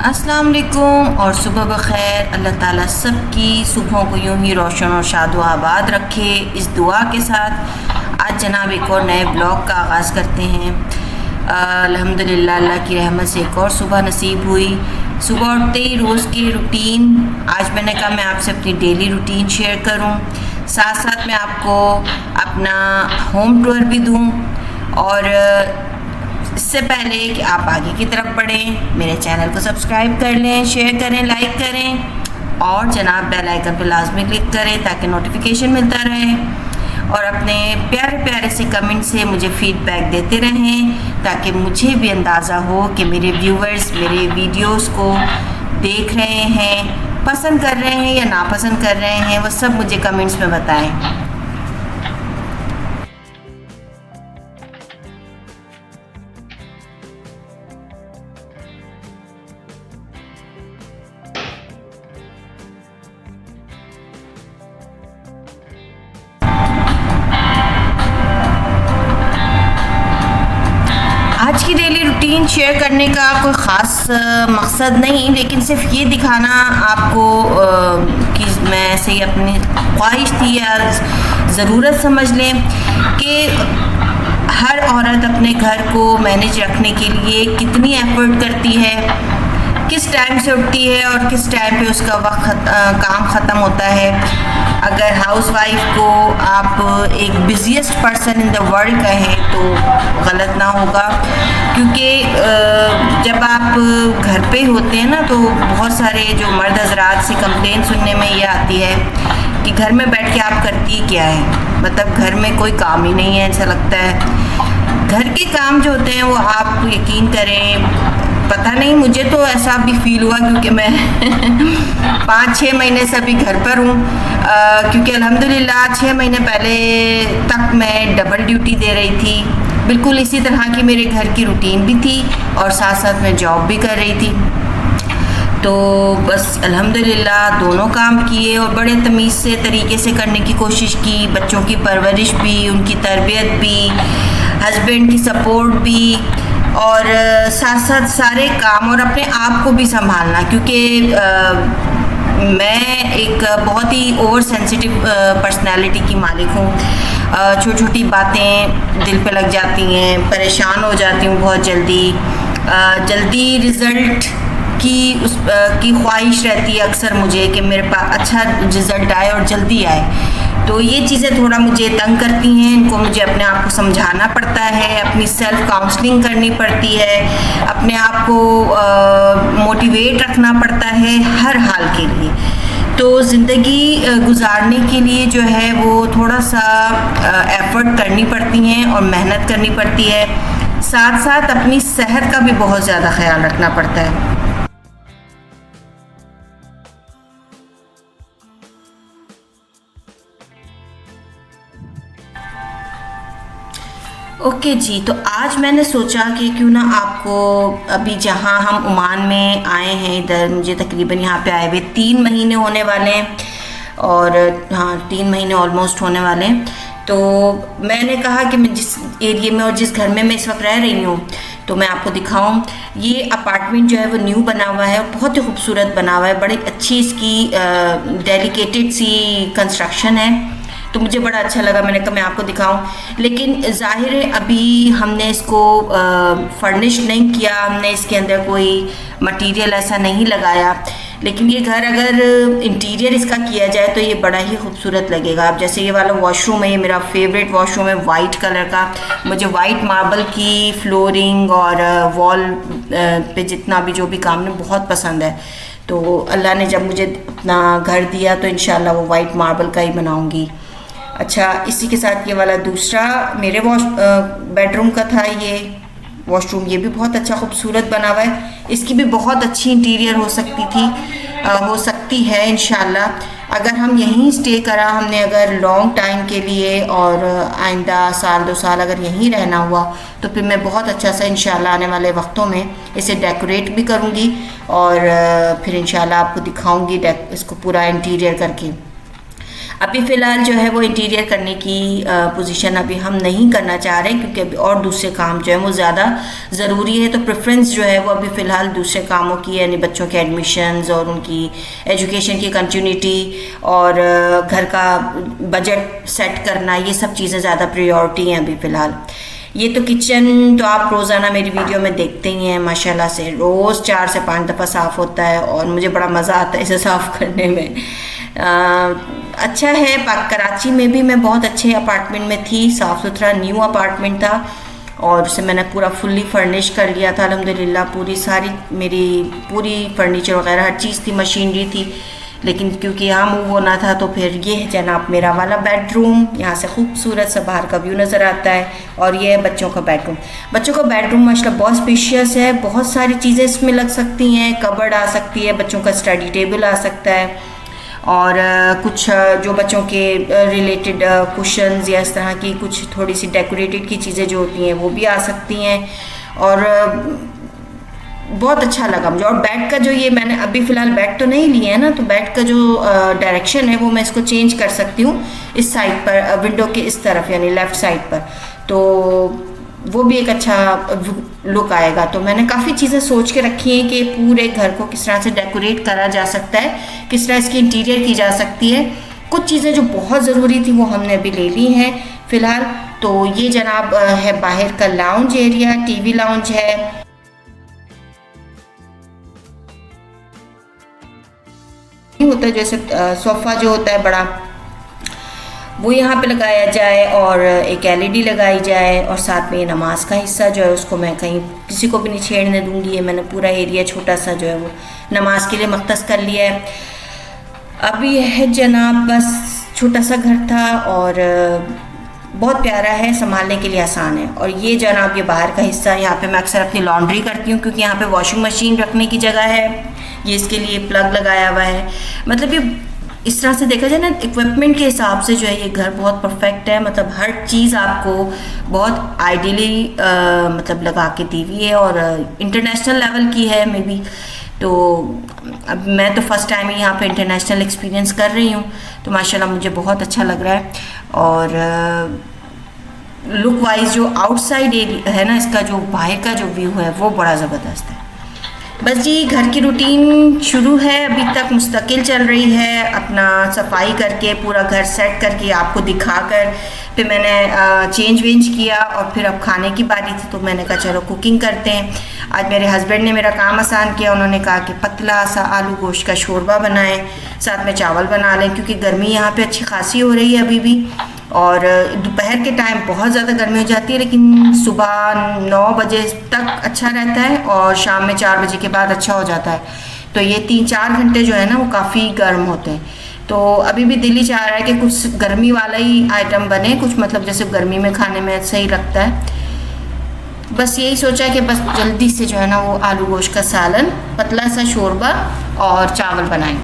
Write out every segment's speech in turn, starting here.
अस्सलाम वालेकुम और सुबह बखैर। अल्लाह ताला सबकी सुबहों को यूं ही रोशन और शाद व आबाद रखे। इस दुआ के साथ आज जनाब एक और नए ब्लॉग का आगाज़ करते हैं। अल्हम्दुलिल्लाह अल्लाह की रहमत से एक और सुबह नसीब हुई। सुबह उठते ही रोज़ की रूटीन, आज मैंने कहा मैं आपसे अपनी डेली रूटीन शेयर करूं, साथ साथ मैं आपको अपना होम टूर भी दूं। और इससे पहले कि आप आगे की तरफ बढ़ें, मेरे चैनल को सब्सक्राइब कर लें, शेयर करें, लाइक करें और जनाब बेल आइकन पर लाजमी क्लिक करें ताकि नोटिफिकेशन मिलता रहे। और अपने प्यारे प्यारे से कमेंट से मुझे फीडबैक देते रहें ताकि मुझे भी अंदाज़ा हो कि मेरे व्यूवर्स मेरे वीडियोस को देख रहे हैं, पसंद कर रहे हैं या नापसंद कर रहे हैं, वो सब मुझे कमेंट्स में बताएं। आज की डेली रूटीन शेयर करने का कोई ख़ास मकसद नहीं, लेकिन सिर्फ ये दिखाना आपको कि मैं ऐसे ही अपनी ख्वाहिश थी या ज़रूरत समझ लें कि हर औरत अपने घर को मैनेज रखने के लिए कितनी एफर्ट करती है, किस टाइम से उठती है और किस टाइम पे उसका वक्त काम ख़त्म होता है। अगर हाउसवाइफ को आप एक बिज़ीएस्ट पर्सन इन द वर्ल्ड कहें तो गलत ना होगा, क्योंकि जब आप घर पे होते हैं ना तो बहुत सारे जो मर्द हज़रात से कंप्लेन सुनने में ये आती है कि घर में बैठ के आप करती क्या है, मतलब घर में कोई काम ही नहीं है ऐसा लगता है। घर के काम जो होते हैं वो आप यकीन करें, पता नहीं मुझे तो ऐसा भी फील हुआ क्योंकि मैं 5-6 महीने से अभी घर पर हूँ, क्योंकि अल्हम्दुलिल्लाह 6 महीने पहले तक मैं डबल ड्यूटी दे रही थी। बिल्कुल इसी तरह की मेरे घर की रूटीन भी थी और साथ साथ मैं जॉब भी कर रही थी। तो बस अल्हम्दुलिल्लाह दोनों काम किए और बड़े तमीज़ से तरीके से करने की कोशिश की। बच्चों की परवरिश भी, उनकी तरबियत भी, हस्बैंड की सपोर्ट भी और साथ साथ सारे काम और अपने आप को भी संभालना, क्योंकि मैं एक बहुत ही ओवर सेंसिटिव पर्सनैलिटी की मालिक हूँ। छोटी छोटी बातें दिल पे लग जाती हैं, परेशान हो जाती हूँ बहुत जल्दी रिज़ल्ट की ख्वाहिश रहती है अक्सर मुझे कि मेरे पास अच्छा रिज़ल्ट आए और जल्दी आए। तो ये चीज़ें थोड़ा मुझे तंग करती हैं, इनको मुझे अपने आप को समझाना पड़ता है, अपनी सेल्फ काउंसलिंग करनी पड़ती है, अपने आप को मोटिवेट रखना पड़ता है हर हाल के लिए। तो ज़िंदगी गुजारने के लिए जो है वो थोड़ा सा एफ़र्ट करनी पड़ती हैं और मेहनत करनी पड़ती है, साथ साथ अपनी सेहत का भी बहुत ज़्यादा ख्याल रखना पड़ता है। ओके जी, तो आज मैंने सोचा कि क्यों ना आपको अभी जहाँ हम ओमान में आए हैं, इधर मुझे तकरीबन यहाँ पे आए हुए 3 महीने होने वाले हैं और हाँ 3 महीने ऑलमोस्ट होने वाले हैं। तो मैंने कहा कि मैं जिस एरिया में और जिस घर में मैं इस वक्त रह रही हूँ तो मैं आपको दिखाऊं। ये अपार्टमेंट जो है वो न्यू बना हुआ है, बहुत ही खूबसूरत बना हुआ है, बड़ी अच्छी इसकी डेलिकेटेड सी कंस्ट्रक्शन है। तो मुझे बड़ा अच्छा लगा, मैंने कहा मैं आपको दिखाऊं। लेकिन ज़ाहिर है अभी हमने इसको फर्निश नहीं किया, हमने इसके अंदर कोई मटेरियल ऐसा नहीं लगाया, लेकिन ये घर अगर इंटीरियर इसका किया जाए तो ये बड़ा ही खूबसूरत लगेगा। अब जैसे ये वाला वॉशरूम है, ये मेरा फेवरेट वॉशरूम है वाइट कलर का। मुझे वाइट मार्बल की फ्लोरिंग और वॉल पे जितना भी जो भी काम है बहुत पसंद है। तो अल्लाह ने जब मुझे अपना घर दिया तो इंशाल्लाह वो वाइट मार्बल का ही बनाऊँगी। अच्छा, इसी के साथ ये वाला दूसरा मेरे बेडरूम का था ये वॉशरूम, ये भी बहुत अच्छा खूबसूरत बना हुआ है। इसकी भी बहुत अच्छी इंटीरियर हो सकती है इंशाल्लाह। अगर हम यहीं स्टे करा हमने, अगर लॉन्ग टाइम के लिए और आइंदा 1-2 साल अगर यहीं रहना हुआ तो फिर मैं बहुत अच्छा सा इंशाल्लाह आने वाले वक्तों में इसे डेकोरेट भी करूँगी और फिर इंशाल्लाह आपको दिखाऊँगी इसको पूरा इंटीरियर करके। अभी फ़िलहाल जो है वो इंटीरियर करने की पोजीशन अभी हम नहीं करना चाह रहे क्योंकि अभी और दूसरे काम जो है वो ज़्यादा ज़रूरी है। तो प्रेफरेंस जो है वो अभी फ़िलहाल दूसरे कामों की, यानी बच्चों के एडमिशन्स और उनकी एजुकेशन की कंटिन्यूटी और घर का बजट सेट करना, ये सब चीज़ें ज़्यादा प्रायोरिटी हैं अभी फ़िलहाल। ये तो किचन तो आप रोज़ाना मेरी वीडियो में देखते ही हैं, माशाल्लाह से रोज़ 4 से 5 दफ़ा साफ़ होता है और मुझे बड़ा मज़ा आता है इसे साफ़ करने में। अच्छा है। कराची में भी मैं बहुत अच्छे अपार्टमेंट में थी, साफ़ सुथरा न्यू अपार्टमेंट था और उसे मैंने पूरा फुल्ली फर्निश कर लिया था अल्हम्दुलिल्लाह। पूरी सारी मेरी पूरी फर्नीचर वगैरह हर चीज़ थी, मशीनरी थी। लेकिन क्योंकि यहाँ मूव होना था तो फिर ये है जनाब मेरा वाला बेडरूम। यहाँ से खूबसूरत सा बाहर का व्यू नज़र आता है और ये है बच्चों का बेडरूम। बच्चों का बेडरूम माशाल्लाह बहुत स्पेशियस है, बहुत सारी चीज़ें इसमें लग सकती हैं। कबर्ड आ सकती है, बच्चों का स्टडी टेबल आ सकता है और कुछ जो बच्चों के रिलेटेड कुशन्स या इस तरह की कुछ थोड़ी सी डेकोरेटेड की चीज़ें जो होती हैं वो भी आ सकती हैं और बहुत अच्छा लगा मुझे। और बेड का जो ये मैंने अभी फ़िलहाल बेड तो नहीं लिए है ना, तो बेड का जो डायरेक्शन है वो मैं इसको चेंज कर सकती हूँ इस साइड पर, विंडो के इस तरफ यानी लेफ़्ट साइड पर, तो वो भी एक अच्छा लुक आएगा। तो मैंने काफ़ी चीज़ें सोच के रखी हैं कि पूरे घर को किस तरह से डेकोरेट करा जा सकता है, किस तरह इसकी इंटीरियर की जा सकती है। कुछ चीज़ें जो बहुत ज़रूरी थी वो हमने अभी ले ली हैं फ़िलहाल। तो ये जनाब है बाहर का लाउंज एरिया, टीवी लाउंज है। होता है जैसे सोफ़ा जो होता है बड़ा, वो यहाँ पे लगाया जाए और एक एलईडी लगाई जाए और साथ में ये नमाज का हिस्सा जो है उसको मैं कहीं किसी को भी नहीं छेड़ने दूंगी। ये मैंने पूरा एरिया छोटा सा जो है वो नमाज के लिए मख्तस कर लिया है। अब ये है जनाब बस छोटा सा घर था और बहुत प्यारा है, संभालने के लिए आसान है। और ये जनाब ये बाहर का हिस्सा, यहाँ पे मैं अक्सर अपनी लॉन्ड्री करती हूँ क्योंकि यहाँ पे वॉशिंग मशीन रखने की जगह है। ये इसके लिए प्लग लगाया हुआ है। मतलब ये इस तरह से देखा जाए ना इक्विपमेंट के हिसाब से जो है ये घर बहुत परफेक्ट है। मतलब हर चीज़ आपको बहुत आइडियली मतलब लगा के दी हुई है और इंटरनेशनल लेवल की है मे बी। तो अब मैं तो फर्स्ट टाइम ही यहाँ पे इंटरनेशनल एक्सपीरियंस कर रही हूँ, तो माशाल्लाह मुझे बहुत अच्छा लग रहा है। और लुक वाइज जो आउटसाइड एरिया है ना, इसका जो बाहर का जो व्यू है वो बड़ा ज़बरदस्त है। बस जी घर की रूटीन शुरू है, अभी तक मुस्तकिल चल रही है। अपना सफाई करके पूरा घर सेट करके आपको दिखाकर फिर मैंने चेंज वेंज किया और फिर अब खाने की बारी थी तो मैंने कहा चलो कुकिंग करते हैं। आज मेरे हस्बैंड ने मेरा काम आसान किया, उन्होंने कहा कि पतला सा आलू गोश्त का शोरबा बनाएं, साथ में चावल बना लें क्योंकि गर्मी यहाँ पे अच्छी खासी हो रही है अभी भी। और दोपहर के टाइम बहुत ज़्यादा गर्मी हो जाती है, लेकिन सुबह 9 बजे तक अच्छा रहता है और शाम में 4 बजे के बाद अच्छा हो जाता है। तो ये 3-4 घंटे जो है ना वो काफ़ी गर्म होते हैं। तो अभी भी दिल ही चाह रहा है कि कुछ गर्मी वाला ही आइटम बने, कुछ मतलब जैसे गर्मी में खाने में सही लगता है। बस यही सोचा कि बस जल्दी से जो है ना वो आलू गोश्त का सालन, पतला सा शोरबा और चावल बनाएं।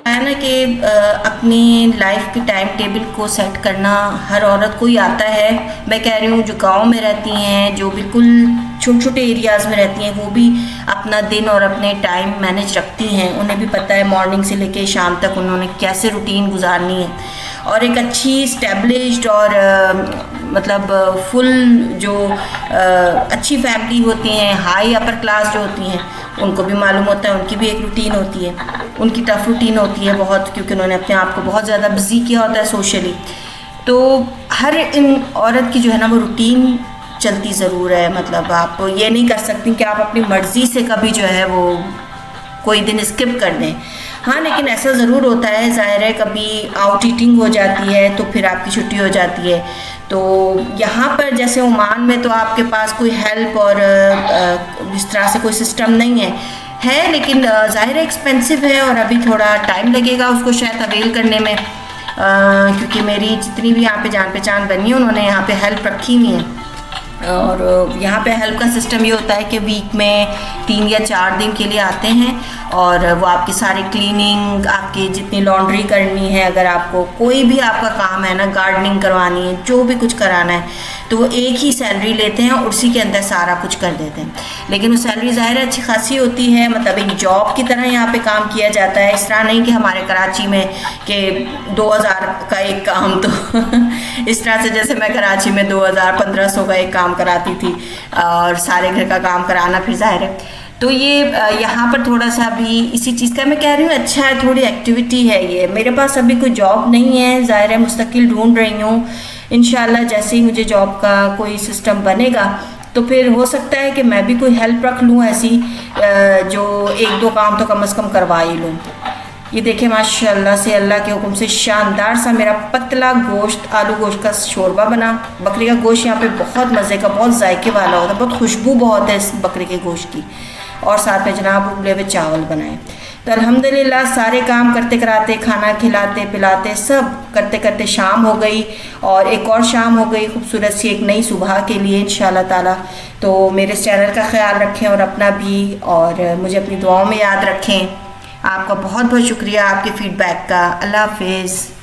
है ना कि अपनी लाइफ के टाइम टेबल को सेट करना हर औरत को ही आता है। मैं कह रही हूँ जो गांव में रहती हैं, जो बिल्कुल छोटे छोटे एरियाज़ में रहती हैं, वो भी अपना दिन और अपने टाइम मैनेज रखती हैं। उन्हें भी पता है मॉर्निंग से लेके शाम तक उन्होंने कैसे रूटीन गुजारनी है। और एक अच्छी स्टेब्लिश्ड और मतलब फुल जो अच्छी फैमिली होती हैं, हाई अपर क्लास जो होती हैं, उनको भी मालूम होता है उनकी भी एक रूटीन होती है। उनकी टफ रूटीन होती है बहुत, क्योंकि उन्होंने अपने आप को बहुत ज़्यादा बिजी किया होता है सोशली। तो हर इन औरत की जो है ना वो रूटीन चलती ज़रूर है। मतलब आप ये नहीं कर सकती कि आप अपनी मर्ज़ी से कभी जो है वो कोई दिन स्किप कर दें। हाँ, लेकिन ऐसा ज़रूर होता है, ज़ाहिर है कभी आउट ईटिंग हो जाती है तो फिर आपकी छुट्टी हो जाती है। तो यहाँ पर जैसे ओमान में तो आपके पास कोई हेल्प और इस तरह से कोई सिस्टम नहीं है, लेकिन ज़ाहिर है एक्सपेंसिव है और अभी थोड़ा टाइम लगेगा उसको शायद अवेल करने में, क्योंकि मेरी जितनी भी यहाँ पे जान पहचान बनी है उन्होंने यहाँ पे हेल्प रखी हुई है। और यहाँ पे हेल्प का सिस्टम ये होता है कि वीक में 3 या 4 दिन के लिए आते हैं और वो आपकी सारी क्लीनिंग, आपकी जितनी लॉन्ड्री करनी है, अगर आपको कोई भी आपका काम है ना, गार्डनिंग करवानी है, जो भी कुछ कराना है, तो वो एक ही सैलरी लेते हैं और उसी के अंदर सारा कुछ कर देते हैं। लेकिन वो सैलरी ज़ाहिर है अच्छी खासी होती है, मतलब एक जॉब की तरह यहाँ पे काम किया जाता है। इस तरह नहीं कि हमारे कराची में कि 2000 का एक काम, तो इस तरह से जैसे मैं कराची में 2000-1500 का एक काम कराती थी और सारे घर का काम कराना, फिर ज़ाहिर है। तो ये यहाँ पर थोड़ा सा भी इसी चीज़ का मैं कह रही हूँ, अच्छा है, थोड़ी एक्टिविटी है ये। मेरे पास अभी कोई जॉब नहीं है, ज़ाहिर है मुस्तकिल ढूंढ रही हूँ। इंशाल्लाह जैसे ही मुझे जॉब का कोई सिस्टम बनेगा तो फिर हो सकता है कि मैं भी कोई हेल्प रख लूँ ऐसी, जो 1-2 काम तो कम से कम करवा ही लूँ। ये देखें माशाल्लाह से अल्लाह के हुक्म से शानदार सा मेरा पतला गोश्त, आलू गोश्त का शोरबा बना। बकरी का गोश्त यहाँ पे बहुत मज़े का, बहुत जायके वाला होता है, बहुत खुशबू बहुत है इस बकरे के गोश्त की। और साथ में जनाब उबले हुए चावल बनाए। तो अल्हम्दुलिल्लाह सारे काम करते कराते, खाना खिलाते पिलाते, सब करते करते शाम हो गई और एक और शाम हो गई खूबसूरत सी एक नई सुबह के लिए इंशाल्लाह ताला। तो मेरे चैनल का ख्याल रखें और अपना भी, और मुझे अपनी दुआओं में याद रखें। आपका बहुत बहुत शुक्रिया आपके फ़ीडबैक का। अल्लाह हाफिज़।